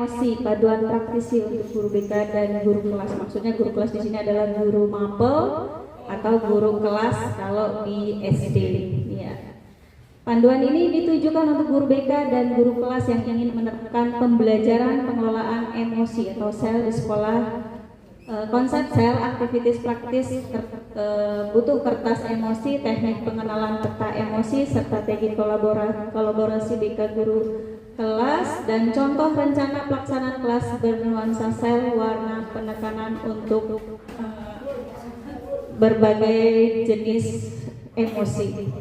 emosi, paduan praktisi untuk guru BK dan guru kelas. Maksudnya guru kelas di sini adalah guru mapel atau guru kelas kalau di SD. Ya. Panduan ini ditujukan untuk guru BK dan guru kelas yang ingin menerapkan pembelajaran pengelolaan emosi atau sel di sekolah. Konsep sel, aktivitas praktis, butuh kertas emosi, teknik pengenalan peta emosi, strategi kolaborasi BK guru kelas, dan contoh rencana pelaksanaan kelas bernuansa sel, warna, penekanan untuk berbagai jenis emosi.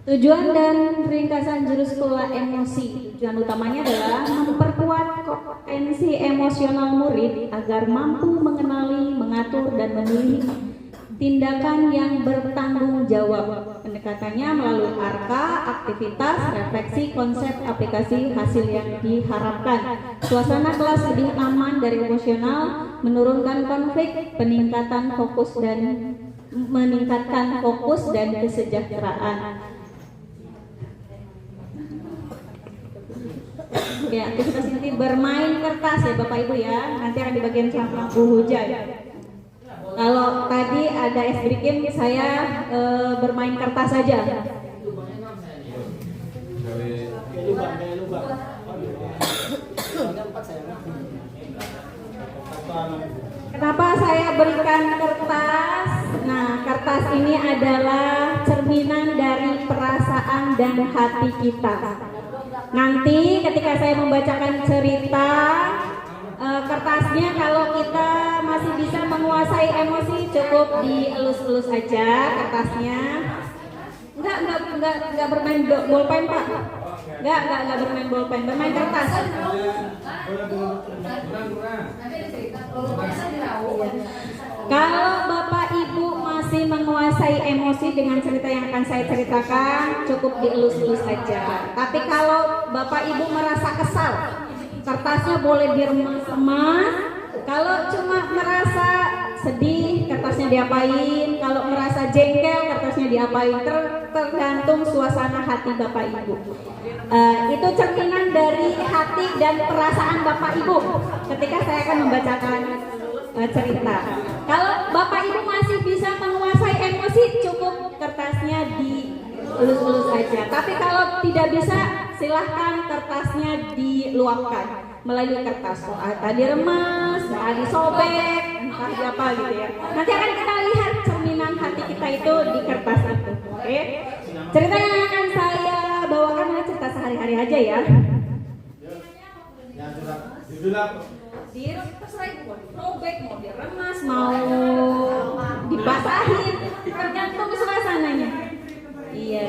Tujuan dan ringkasan jurus kelola emosi. Tujuan utamanya adalah memperkuat kompetensi emosional murid agar mampu mengenali, mengatur, dan memilih tindakan yang bertanggung jawab. Pendekatannya melalui arka, aktivitas, refleksi, konsep, aplikasi, hasil yang diharapkan. Suasana kelas lebih aman dari emosional, menurunkan konflik, meningkatkan fokus dan kesejahteraan. Ya, aktivitas inti bermain kertas ya Bapak Ibu ya. Nanti akan di bagian lampu hujan. Kalau tadi ada es berikim, saya bermain kertas saja. Kenapa saya berikan kertas? Nah, kertas ini adalah cerminan dari perasaan dan hati kita. Nanti ketika saya membacakan cerita, kertasnya kalau kita masih bisa menguasai emosi cukup dielus-elus aja kertasnya. Enggak bermain bolpen Pak. Enggak bermain bolpen, bermain kertas. Kalau Bapak Ibu masih menguasai emosi dengan cerita yang akan saya ceritakan, cukup dielus-elus saja. Tapi kalau Bapak Ibu merasa kesal, kertasnya boleh diremas-remas. Kalau cuma merasa sedih, kertasnya diapain. Kalau merasa jengkel, kertasnya diapain. Tergantung suasana hati Bapak Ibu. Itu cerminan dari hati dan perasaan Bapak Ibu ketika saya akan membacakan cerita. Kalau Bapak Ibu masih bisa menguasai emosi, cukup kertasnya dielus-elus saja. Tapi kalau tidak bisa, silahkan kertasnya diluapkan melalui kertas. Entah diremas, entah disobek, entah apa gitu ya. Nanti akan kita lihat cerminan hati kita itu di kertas itu. Oke? Cerita yang akan saya bawakan adalah cerita sehari-hari aja ya. Terserah robek, mau diremas, mau dibasahin, tergantung suasananya. Iya.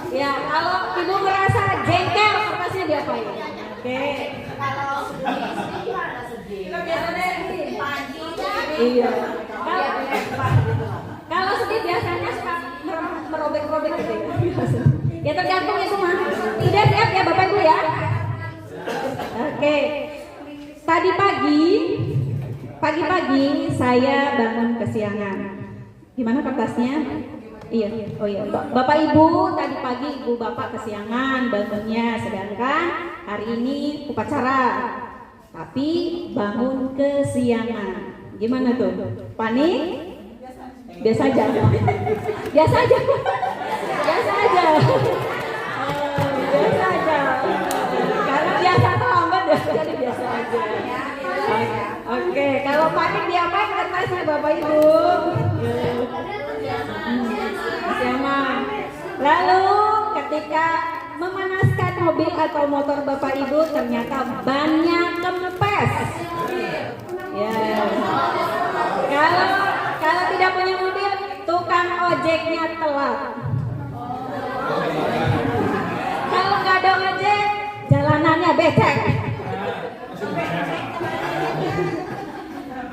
Ya, kalau ibu merasa jengkel, kertasnya diapain? Oke. Iya. Kalau sedih biasanya suka merobek-robek gitu ya. Ya tergantung itu mah. Tidak siap ya Bapak Ibu ya. Oke. Tadi pagi saya bangun kesiangan. Gimana kertasnya? Iya, oh iya. Bapak Ibu tadi pagi Ibu Bapak kesiangan bangunnya, sedangkan hari ini upacara. Tapi bangun kesiangan. Gimana tuh? Panik? Biasa aja. Biasa aja. Biasa aja. Biasa aja. Karena biasa terlambat ya, jadi biasa aja. Oke, kalau panik diapain kertasnya Bapak Ibu? Jangan. Lalu ketika memanaskan mobil atau motor Bapak Ibu ternyata bannya kempes. Ya. Kalau tidak punya mobil, tukang ojeknya telat. Kalau nggak ada ojek, jalanannya becek.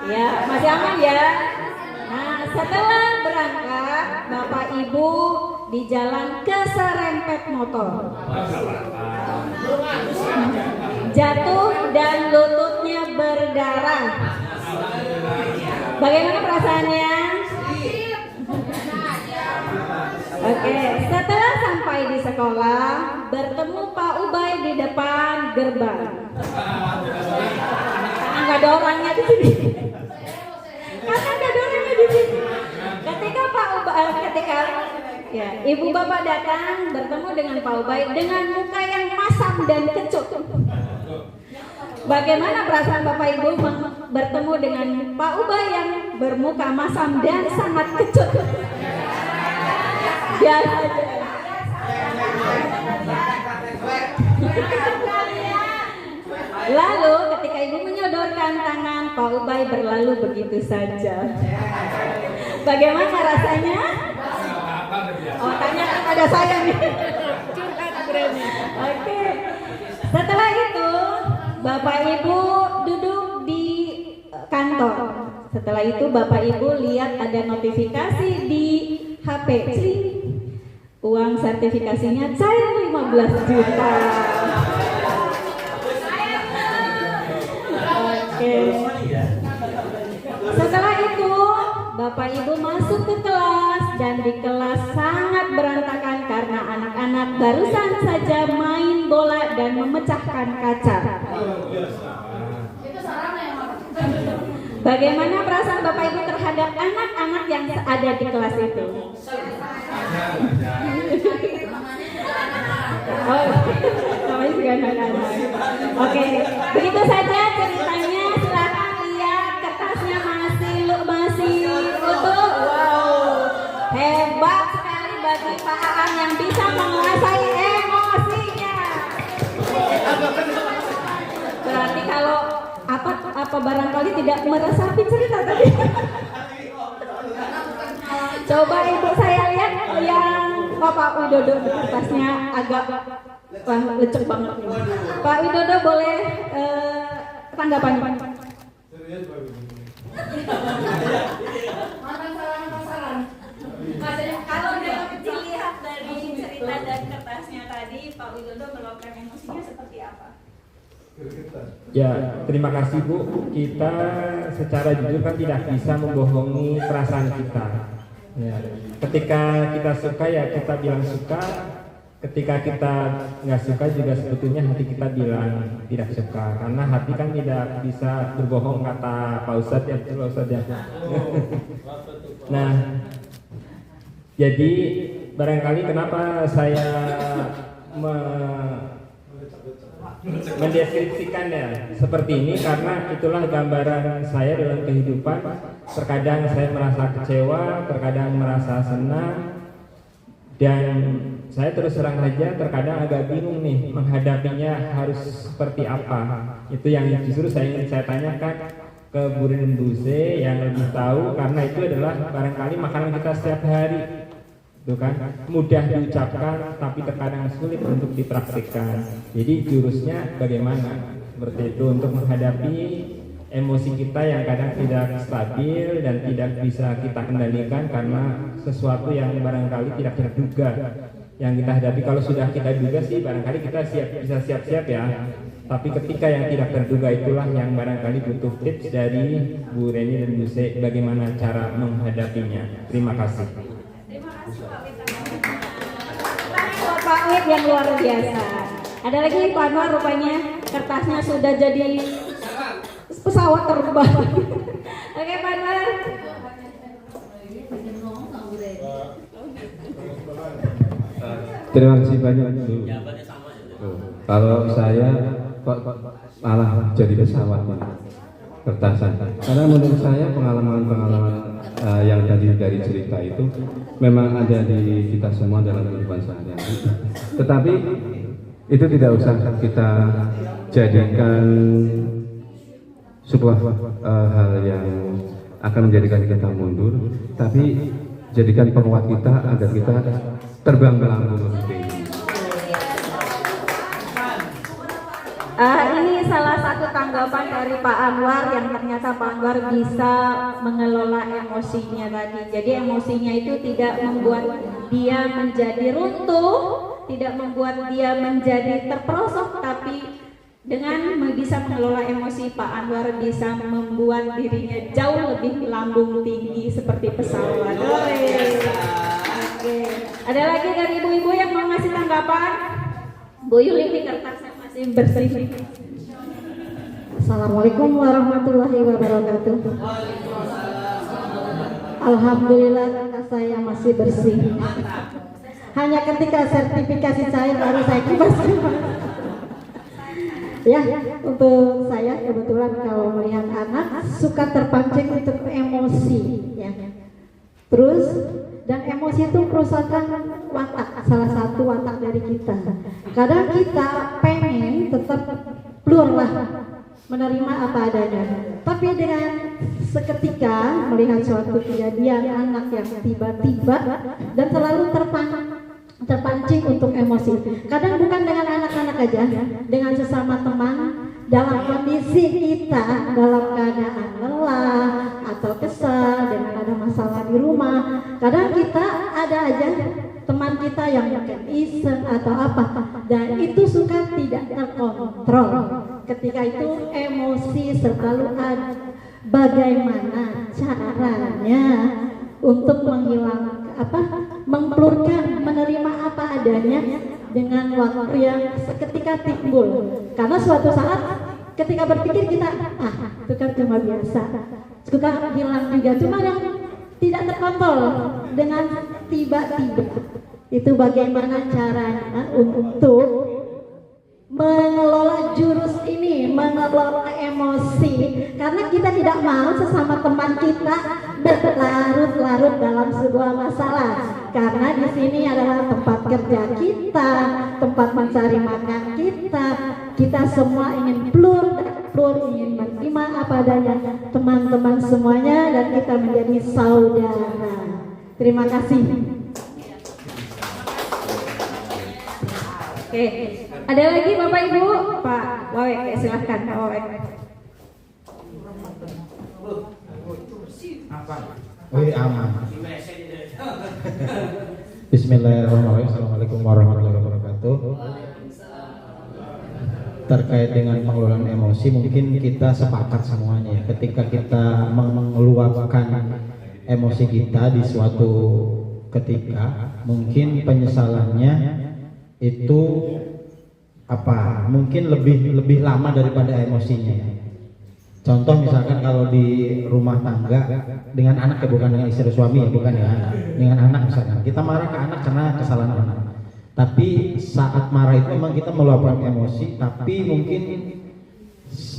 Ya, masih aman ya. Nah, setelah berangkat, Bapak Ibu di jalan keserempet motor. Jatuh dan lututnya berdarah. Bagaimana perasaannya? Oke, setelah sampai di sekolah sekolah, bertemu Pak Ubay di depan gerbang. Karena nggak ada orangnya di sini. Ketika ya, ibu bapak datang bertemu dengan Pak Ubay dengan muka yang masam dan kecut. Bagaimana perasaan bapak ibu bertemu dengan Pak Ubay yang bermuka masam dan sangat kecut? Biasa aja. Lalu ketika ibu menyodorkan tangan, Pak Ubay berlalu begitu saja. Bagaimana rasanya? Oh, tanya kepada saya nih. Curhat berani. Oke. Setelah itu, Bapak Ibu duduk di kantor. Setelah itu Bapak Ibu lihat ada notifikasi di HP. Uang sertifikasinya cair 15 juta. Oke. Setelah itu Bapak Ibu masuk ke kelas dan di kelas sangat berantakan karena anak-anak barusan saja main bola dan memecahkan kaca. Bagaimana perasaan Bapak Ibu terhadap anak-anak yang ada di kelas itu? Oke, begitu saja ceritanya. Silakan lihat kertasnya masih utuh. Wow, hebat sekali bagi Pak Aang yang bisa menguasai emosinya. Berarti kalau apa barangkali tidak meresapi cerita tadi. Coba ibu saya lihat yang Pak Widodo kertasnya agak lecek banget. Pak Widodo boleh tanggapan? Kalau dilihat dari cerita dan kertasnya tadi, Pak Widodo meluapkan emosinya seperti apa? Ya, terima kasih Bu. Kita secara jujur kan tidak bisa membohongi perasaan kita. Ya, ketika kita suka ya kita bilang suka. Ketika kita nggak suka juga sebetulnya hati kita bilang tidak suka. Karena hati kan tidak bisa berbohong, kata Pak Ustadz ya, Pak Ustadz ya. Nah, jadi barangkali kenapa saya mendeskripsikan ya seperti ini, karena itulah gambaran saya dalam kehidupan. Terkadang saya merasa kecewa, terkadang merasa senang, dan saya terus terang aja terkadang agak bingung nih menghadapinya harus seperti apa. Itu yang justru ingin saya tanyakan ke Bu Rin dan Bu Se yang lebih tahu, karena itu adalah barangkali makanan kita setiap hari. Itu kan mudah diucapkan tapi terkadang sulit untuk dipraktikkan. Jadi jurusnya bagaimana seperti itu untuk menghadapi emosi kita yang kadang tidak stabil dan tidak bisa kita kendalikan karena sesuatu yang barangkali tidak terduga yang kita hadapi. Kalau sudah kita duga sih barangkali kita bisa siap-siap ya. Tapi ketika yang tidak terduga itulah yang barangkali butuh tips dari Bu Reni dan Bu Se bagaimana cara menghadapinya. Terima kasih. Pak Wid yang luar biasa. Ada lagi Pak Anwar, rupanya kertasnya sudah jadi pesawat terbang. Oke Pak Anwar. Terima kasih banyak Bu. Kalau saya kok malah jadi pesawat kertasan. Karena menurut saya pengalaman-pengalaman yang tadi dari cerita itu memang ada di kita semua dalam kehidupan sehari-hari. Tetapi itu tidak usah kita jadikan sebuah hal yang akan menjadikan kita mundur, tapi jadikan penguat kita agar kita terbang melambung lebih tinggi. Ini salah satu tanggapan dari Pak Anwar yang ternyata Pak Anwar bisa mengelola emosinya tadi. Jadi emosinya itu tidak membuat dia menjadi runtuh, tidak membuat dia menjadi terperosok, tapi dengan bisa mengelola emosi, Pak Anwar bisa membuat dirinya jauh lebih melambung tinggi seperti pesawat. Oke. Ada lagi dari ibu-ibu yang mau ngasih tanggapan? Bu Yuli ini kertasnya masih bersih. Assalamualaikum warahmatullahi wabarakatuh. Alhamdulillah kertas saya masih bersih. Hanya ketika sertifikasi saya baru saya kibas-kibas. Ya, untuk saya kebetulan kalau melihat anak suka terpancing untuk emosi, ya. Terus dan emosi itu merupakan watak, salah satu watak dari kita. Kadang kita pengen tetap plur lah, menerima apa adanya. Tapi dengan seketika melihat suatu kejadian anak yang tiba-tiba dan selalu terpancing untuk emosi. Kadang bukan dengan anak-anak aja, dengan sesama teman, dalam kondisi kita dalam keadaan lelah atau kesal dengan ada masalah di rumah. Kadang kita ada aja teman kita yang mungkin iseng atau apa, dan itu suka tidak terkontrol. Ketika itu emosi selalu ada. Bagaimana caranya untuk memplurkan, menerima apa adanya dengan waktu yang seketika timbul. Karena suatu saat ketika berpikir kita, itu kan cuma biasa, suka hilang juga, cuma yang tidak terkontrol dengan tiba-tiba. Itu bagaimana caranya untuk mengelola jurus ini, mengelola emosi, karena kita tidak mau sesama teman kita berlarut-larut dalam sebuah masalah. Karena di sini adalah tempat kerja kita, tempat mencari makan kita. Kita semua ingin plur ingin menerima apa adanya teman-teman semuanya, dan kita menjadi saudara. Terima kasih. Oke, ada lagi Bapak Ibu? Pak Wawe, silahkan Pak Wawe. Aman. Bismillahirrahmanirrahim. Assalamualaikum warahmatullahi wabarakatuh. Terkait dengan pengelolaan emosi, mungkin kita sepakat semuanya ya. Ketika kita mengeluapkan emosi kita di suatu ketika, mungkin penyesalannya itu mungkin lebih lama daripada emosinya. Contoh misalkan kalau di rumah tangga dengan anak, ya bukan dengan istri suami ya, bukan ya, dengan anak misalkan kita marah ke anak karena kesalahan anak, tapi saat marah itu memang kita meluapkan emosi, tapi mungkin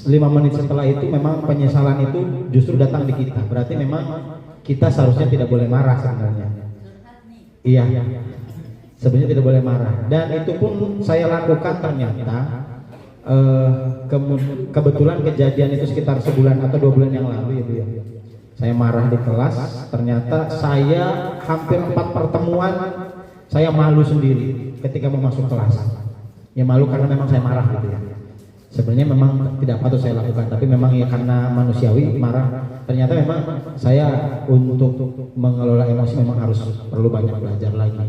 5 menit setelah itu memang penyesalan itu justru datang di kita. Berarti memang kita seharusnya tidak boleh marah sebenarnya. Iya, sebenarnya tidak boleh marah, dan itu pun saya lakukan. Ternyata kebetulan kejadian itu sekitar sebulan atau 2 bulan yang lalu ya Bu ya. Saya marah di kelas, ternyata saya hampir 4 pertemuan saya malu sendiri ketika mau masuk kelas. Ya malu karena memang saya marah gitu ya. Sebenarnya memang tidak patut saya lakukan, tapi memang ya karena manusiawi marah. Ternyata memang saya untuk mengelola emosi memang harus perlu banyak belajar lagi.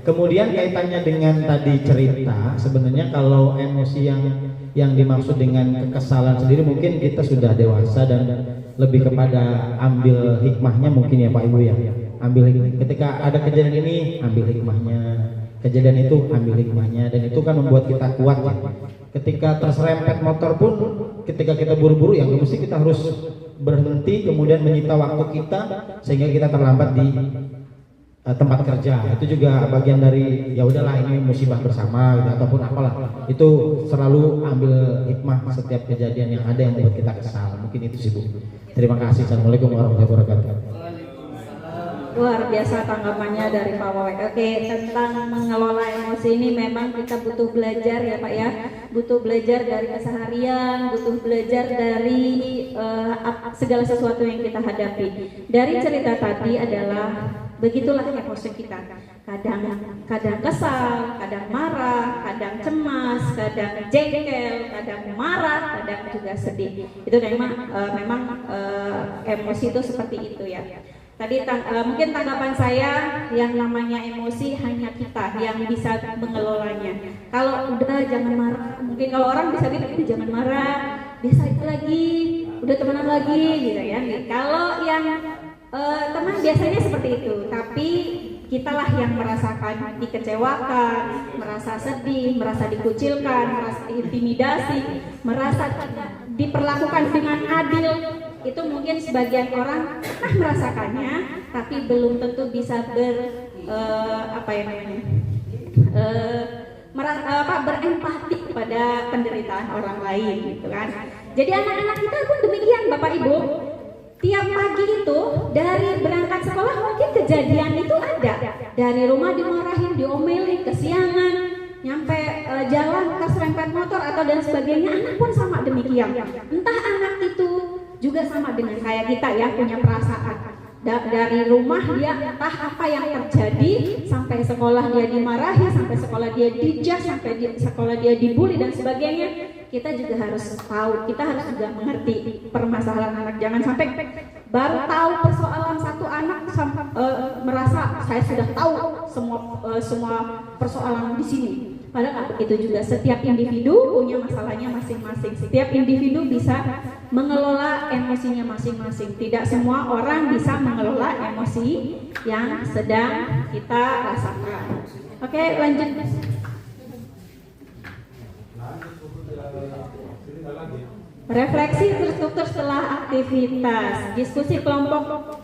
Kemudian kaitannya dengan tadi cerita, sebenarnya kalau emosi yang dimaksud dengan kekesalan sendiri mungkin kita sudah dewasa dan lebih kepada ambil hikmahnya mungkin ya Pak Ibu ya. Ambil ketika ada kejadian ini, ambil hikmahnya. Kejadian itu ambil hikmahnya, dan itu kan membuat kita kuat ya. Ketika terserempet motor pun, ketika kita buru-buru ya mesti kita harus berhenti, kemudian menyita waktu kita sehingga kita terlambat di tempat kerja. Itu juga bagian dari ya udahlah ini musibah bersama gitu, ataupun apalah. Itu selalu ambil hikmah setiap kejadian yang ada yang membuat kita kesal. Mungkin itu sih Bu. Terima kasih. Assalamualaikum warahmatullahi wabarakatuh. Luar biasa tanggapannya dari Pak Wawe. Oke, tentang mengelola emosi ini memang kita butuh belajar ya Pak ya. Butuh belajar dari keseharian, butuh belajar dari segala sesuatu yang kita hadapi. Dari cerita tadi adalah begitulah emosi kita. Kadang kesal, kadang marah, kadang cemas, kadang jengkel, kadang marah, kadang juga sedih. Itu memang emosi itu seperti itu ya. Tadi mungkin tanggapan saya, yang namanya emosi hanya kita yang bisa mengelolanya. Kalau udah jangan marah, mungkin kalau orang bisa bilang jangan marah, biasa itu lagi, udah temenan lagi gitu ya. Kalau yang teman biasanya seperti itu, tapi kitalah yang merasakan dikecewakan, merasa sedih, merasa dikucilkan, merasa diintimidasi, merasa diperlakukan dengan adil. Itu mungkin sebagian orang pernah merasakannya, tapi belum tentu bisa berempati kepada penderitaan orang lain, gitu kan. Jadi anak-anak kita pun demikian, Bapak Ibu. Tiap pagi itu dari berangkat sekolah mungkin kejadian itu ada. Dari rumah dimarahin, diomelin, kesiangan, nyampe jalan keserempet motor atau dan sebagainya. Anak pun sama demikian. Entah anak itu juga sama dengan kayak kita ya, punya perasaan. Dari rumah dia entah apa yang terjadi, sampai sekolah dia dimarahi, sampai sekolah dia dijudge, sampai sekolah dia dibully dan sebagainya. Kita juga harus tahu, kita harus juga mengerti permasalahan anak. Jangan sampai baru tahu persoalan satu anak merasa saya sudah tahu semua persoalan di sini. Padahal nggak begitu juga. Setiap individu punya masalahnya masing-masing. Setiap individu bisa mengelola emosinya masing-masing. Tidak semua orang bisa mengelola emosi yang sedang kita rasakan. Oke, lanjut. Refleksi terstruktur setelah aktivitas. Diskusi kelompok